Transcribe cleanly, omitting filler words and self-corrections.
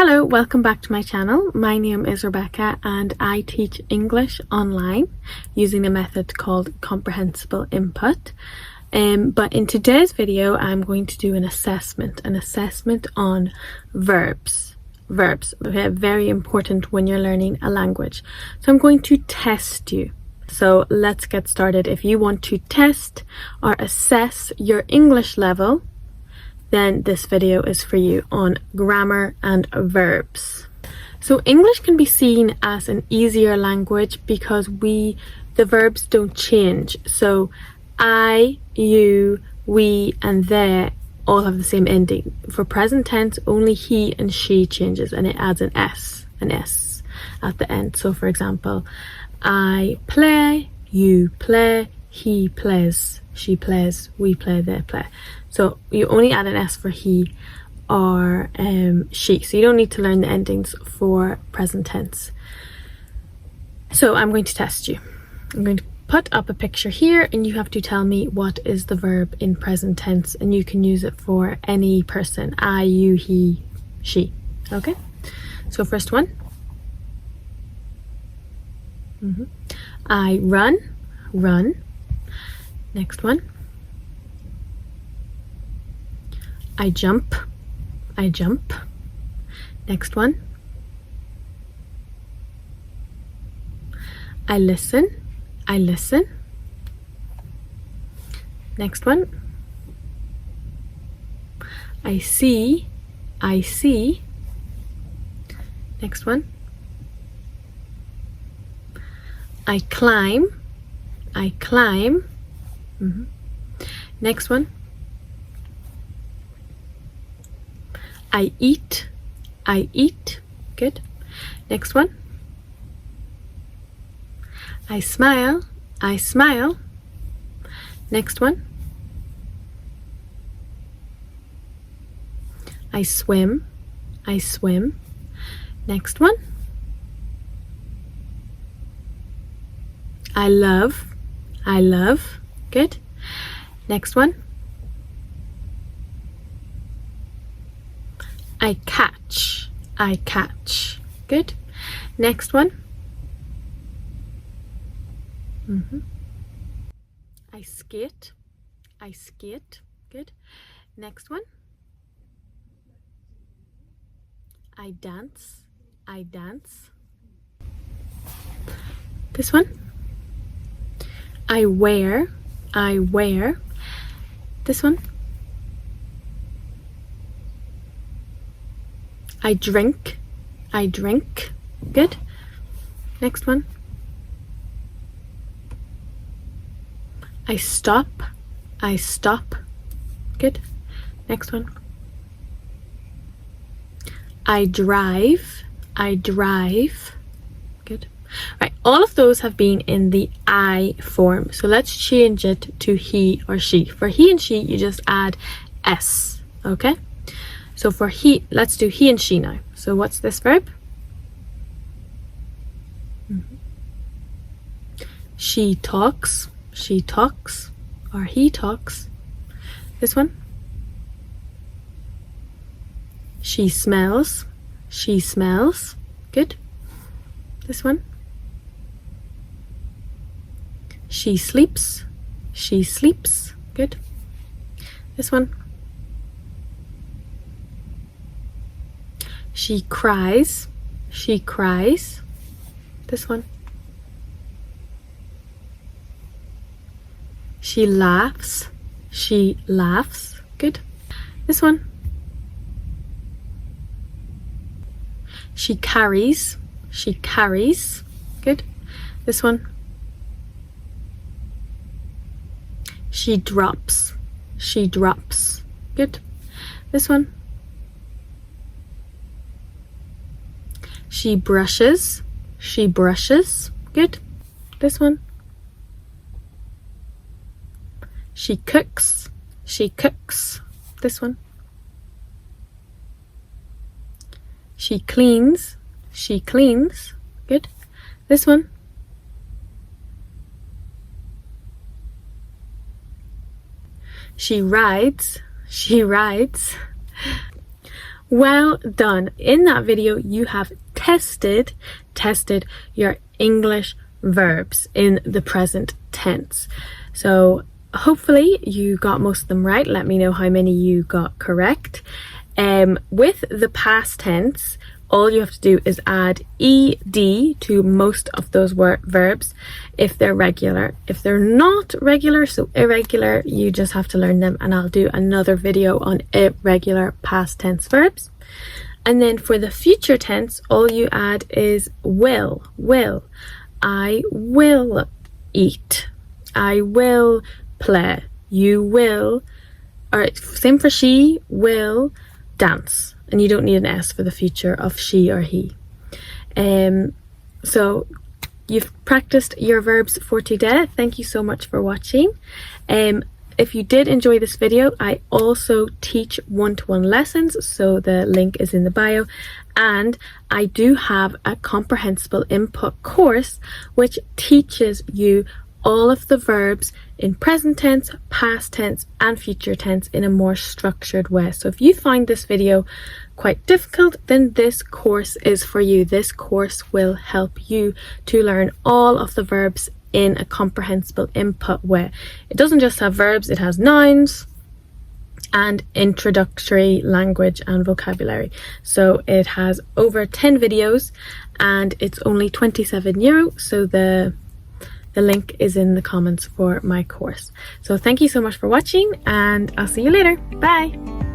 Hello, welcome back to my channel. My name is Rebecca and I teach English online using a method called Comprehensible Input. But in today's video, I'm going to do an assessment on verbs. Verbs, very important when you're learning a language. So I'm going to test you. So let's get started. If you want to test or assess your English level, then this video is for you on grammar and verbs. So English can be seen as an easier language because the verbs don't change. So I, you, we and they all have the same ending. For present tense, only he and she changes and it adds an S at the end. So for example, I play, you play, he plays, she plays, we play, they play. So you only add an S for he or she. So you don't need to learn the endings for present tense. So I'm going to test you. I'm going to put up a picture here and you have to tell me what is the verb in present tense, and you can use it for any person. I, you, he, she. Okay? So first one. I run, run. Next one. I jump, I jump. Next one. I listen, I listen. Next one. I see, I see. Next one. I climb, I climb. Next one. I eat, I eat. Good. Next one. I smile, I smile. Next one. I swim, I swim. Next one. I love, I love. Good. Next one. I catch, I catch. Good. Next one. I skate, I skate. Good. Next one. I dance, I dance. This one. I wear, I wear. This one. I drink, I drink. Good. Next one. I stop, I stop. Good. Next one. I drive, I drive. Good. Right, all of those have been in the I form. So let's change it to he or she. For he and she, you just add S, okay? So for he, let's do he and she now. So what's this verb? She talks, or he talks. This one. She smells, she smells. Good. This one. She sleeps, she sleeps. Good. This one. She cries, she cries. This one. She laughs, she laughs. Good. This one. She carries, she carries. Good. This one. She drops, she drops. Good. This one. She brushes, she brushes. Good. This one. She cooks, she cooks. This one. She cleans, she cleans. Good. This one. She rides, she rides. Well done. In that video, you have tested your English verbs in the present tense. So hopefully you got most of them right. Let me know how many you got correct. With the past tense, all you have to do is add ed to most of those verbs if they're regular. If they're not regular, so irregular, you just have to learn them, and I'll do another video on irregular past tense verbs. And then for the future tense, all you add is will. I will eat. I will play. You will, or same for she will dance. And you don't need an S for the future of she or he. So you've practiced your verbs for today. Thank you so much for watching. If you did enjoy this video, I also teach one-to-one lessons, so the link is in the bio. And I do have a comprehensible input course which teaches you all of the verbs in present tense, past tense and future tense in a more structured way. So if you find this video quite difficult, then this course is for you. This course will help you to learn all of the verbs in a comprehensible input way. It doesn't just have verbs, it has nouns and introductory language and vocabulary. So it has over 10 videos and it's only €27. So the link is in the comments for my course. So thank you so much for watching, and I'll see you later. Bye!